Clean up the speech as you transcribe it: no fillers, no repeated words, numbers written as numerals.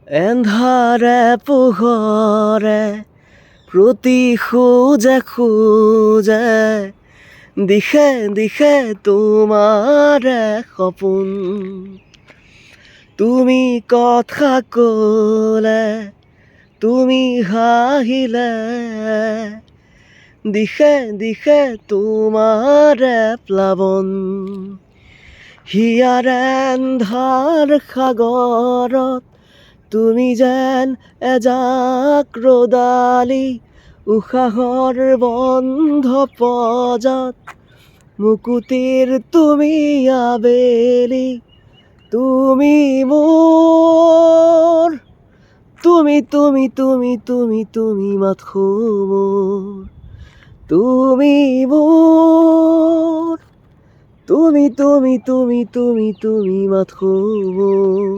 এন্ধাৰে পোহৰে প্ৰতি খোজে দিশে দিশে তোমাৰে সপোন। তুমি কথা ক'লে, তুমি হাঁহিলে, দিশে দিশে তোমাৰে প্লাৱন। হিয়াৰ এন্ধাৰ সাগৰত তুমি যেন এজাক ৰ'দালি, উশাহৰ বন্ধ পজত মুকুতিৰ তুমি আবেলি। তুমি মোৰ, তুমি তুমি তুমি তুমি তুমি মাথো মোৰ, তুমি মোৰ, তুমি তুমি তুমি তুমি তুমি মাথো মোৰ।